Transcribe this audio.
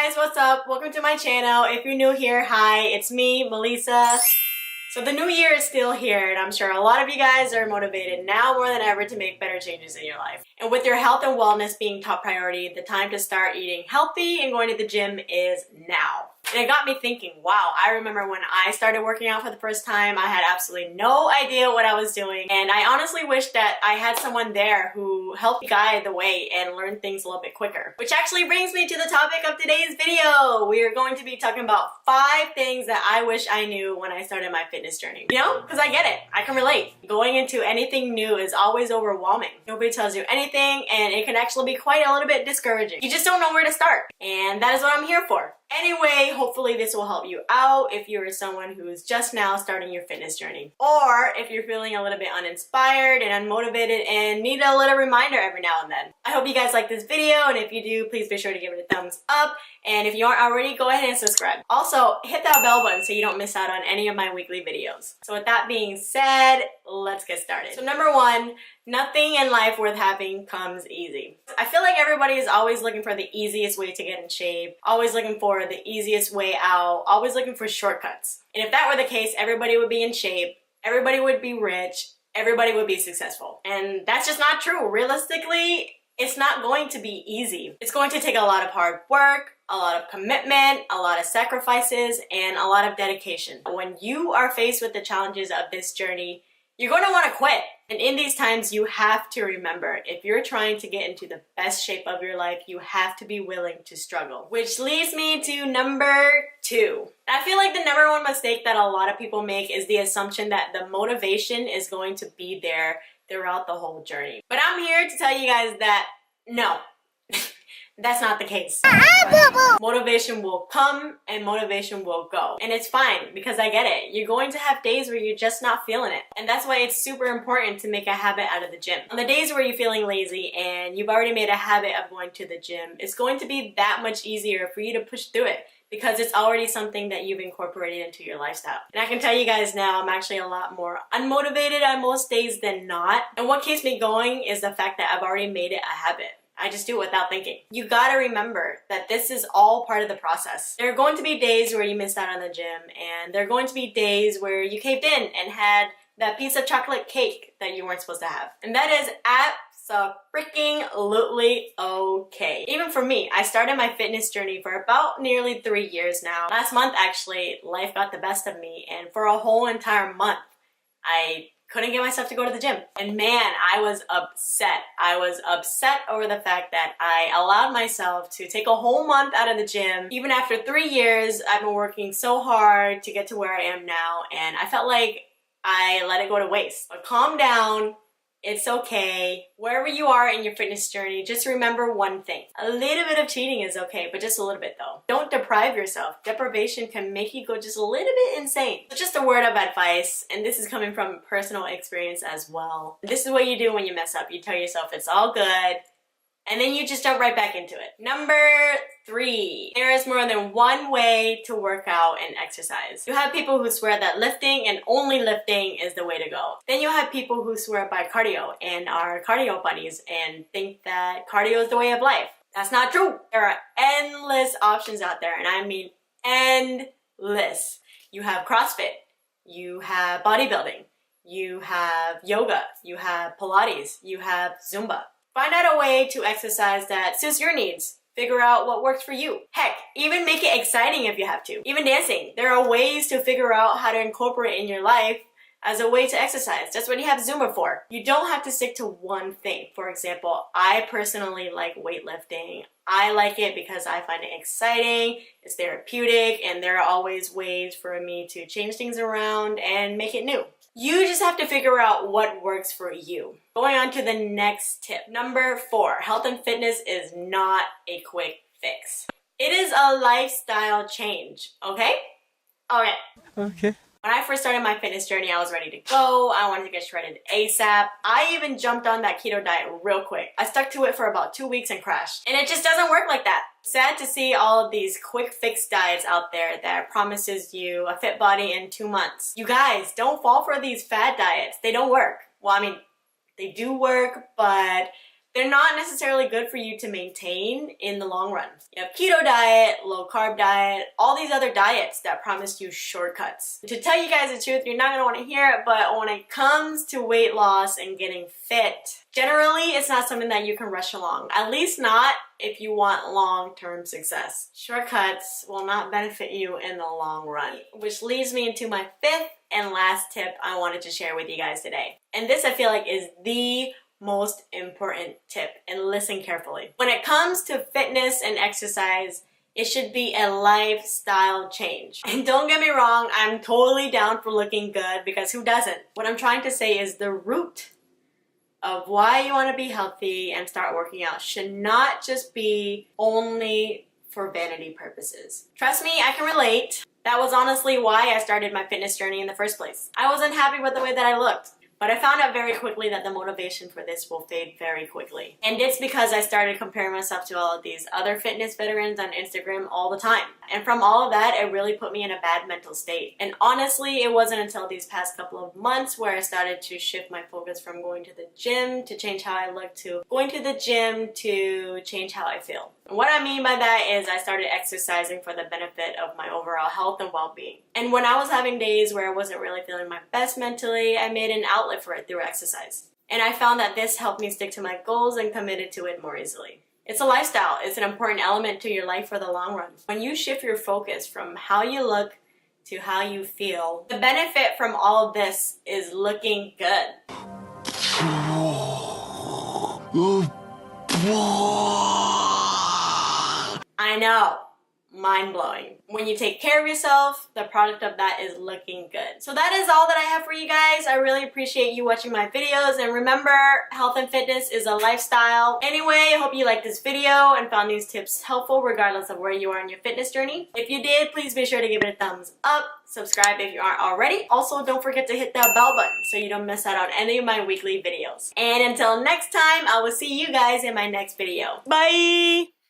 guys, what's up? Welcome to my channel. If you're new here, hi, it's me, Melissa. So the new year is still here, and I'm sure a lot of you guys are motivated now more than ever to make better changes in your life. And with your health and wellness being top priority, the time to start eating healthy and going to the gym is now. And it got me thinking, wow, I remember when I started working out for the first time, I had absolutely no idea what I was doing. And I honestly wish that I had someone there who helped guide the way and learn things a little bit quicker. Which actually brings me to the topic of today's video. We are going to be talking about 5 things that I wish I knew when I started my fitness journey. You know, because I get it. I can relate. Going into anything new is always overwhelming. Nobody tells you anything, and it can actually be quite a little bit discouraging. You just don't know where to start. And that is what I'm here for. Anyway, hopefully this will help you out if you're someone who is just now starting your fitness journey. Or if you're feeling a little bit uninspired and unmotivated and need a little reminder every now and then. I hope you guys like this video, and if you do, please be sure to give it a thumbs up. And if you aren't already, go ahead and subscribe. Also, hit that bell button so you don't miss out on any of my weekly videos. So with that being said, let's get started. So number 1, nothing in life worth having comes easy. I feel like everybody is always looking for the easiest way to get in shape, always looking for the easiest way out, always looking for shortcuts. And if that were the case, everybody would be in shape, everybody would be rich, everybody would be successful. And that's just not true. Realistically, it's not going to be easy. It's going to take a lot of hard work, a lot of commitment, a lot of sacrifices, and a lot of dedication. When you are faced with the challenges of this journey, you're going to want to quit. And in these times, you have to remember, if you're trying to get into the best shape of your life, you have to be willing to struggle. Which leads me to number 2. I feel like the number 1 mistake that a lot of people make is the assumption that the motivation is going to be there throughout the whole journey. But I'm here to tell you guys that no. That's not the case. Motivation will come and motivation will go. And it's fine, because I get it. You're going to have days where you're just not feeling it. And that's why it's super important to make a habit out of the gym. On the days where you're feeling lazy and you've already made a habit of going to the gym, it's going to be that much easier for you to push through it, because it's already something that you've incorporated into your lifestyle. And I can tell you guys now, I'm actually a lot more unmotivated on most days than not. And what keeps me going is the fact that I've already made it a habit. I just do it without thinking. You gotta remember that this is all part of the process. There are going to be days where you missed out on the gym, and there are going to be days where you caved in and had that piece of chocolate cake that you weren't supposed to have. And that is abso-freaking-lutely okay. Even for me, I started my fitness journey for about nearly 3 years now. Last month, actually, life got the best of me, and for a whole entire month, I couldn't get myself to go to the gym. And man, I was upset. I was upset over the fact that I allowed myself to take a whole month out of the gym. Even after 3 years, I've been working so hard to get to where I am now, and I felt like I let it go to waste. But calm down. It's okay. Wherever you are in your fitness journey, just remember one thing. A little bit of cheating is okay, but just a little bit though. Don't deprive yourself. Deprivation can make you go just a little bit insane. So just a word of advice, and this is coming from personal experience as well. This is what you do when you mess up. You tell yourself it's all good, and then you just jump right back into it. Number 3, there is more than one way to work out and exercise. You have people who swear that lifting and only lifting is the way to go. Then you have people who swear by cardio and are cardio bunnies and think that cardio is the way of life. That's not true. There are endless options out there, and I mean endless. You have CrossFit, you have bodybuilding, you have yoga, you have Pilates, you have Zumba. Find out a way to exercise that suits your needs. Figure out what works for you. Heck, even make it exciting if you have to. Even dancing. There are ways to figure out how to incorporate in your life as a way to exercise. That's what you have Zumba for. You don't have to stick to one thing. For example, I personally like weightlifting. I like it because I find it exciting, it's therapeutic, and there are always ways for me to change things around and make it new. You just have to figure out what works for you. Going on to the next tip. Number 4, health and fitness is not a quick fix. It is a lifestyle change, okay? Okay. When I first started my fitness journey, I was ready to go. I wanted to get shredded ASAP. I even jumped on that keto diet real quick. I stuck to it for about 2 weeks and crashed. And it just doesn't work like that. Sad to see all of these quick fix diets out there that promises you a fit body in 2 months. You guys, don't fall for these fad diets. They don't work. Well, I mean, they do work, but they're not necessarily good for you to maintain in the long run. You have keto diet, low carb diet, all these other diets that promise you shortcuts. To tell you guys the truth, you're not gonna wanna hear it, but when it comes to weight loss and getting fit, generally it's not something that you can rush along. At least not if you want long-term success. Shortcuts will not benefit you in the long run. Which leads me into my fifth and last tip I wanted to share with you guys today. And this I feel like is the most important tip, and listen carefully. When it comes to fitness and exercise, it should be a lifestyle change. And don't get me wrong, I'm totally down for looking good, because who doesn't? What I'm trying to say is the root of why you want to be healthy and start working out should not just be only for vanity purposes. Trust me, I can relate. That was honestly why I started my fitness journey in the first place. I wasn't happy with the way that I looked. But I found out very quickly that the motivation for this will fade very quickly. And it's because I started comparing myself to all of these other fitness veterans on Instagram all the time. And from all of that, it really put me in a bad mental state. And honestly, it wasn't until these past couple of months where I started to shift my focus from going to the gym to change how I look to going to the gym to change how I feel. And what I mean by that is I started exercising for the benefit of my overall health and well-being. And when I was having days where I wasn't really feeling my best mentally, I made an outlet for it through exercise. And I found that this helped me stick to my goals and committed to it more easily. It's a lifestyle. It's an important element to your life for the long run. When you shift your focus from how you look to how you feel, the benefit from all of this is looking good. I know. Mind-blowing. When you take care of yourself, the product of that is looking good. So that is all that I have for you guys. I really appreciate you watching my videos, and remember, health and fitness is a lifestyle. Anyway, I hope you liked this video and found these tips helpful regardless of where you are in your fitness journey. If you did, please be sure to give it a thumbs up. Subscribe if you aren't already. Also, don't forget to hit that bell button so you don't miss out on any of my weekly videos. And until next time, I will see you guys in my next video. Bye!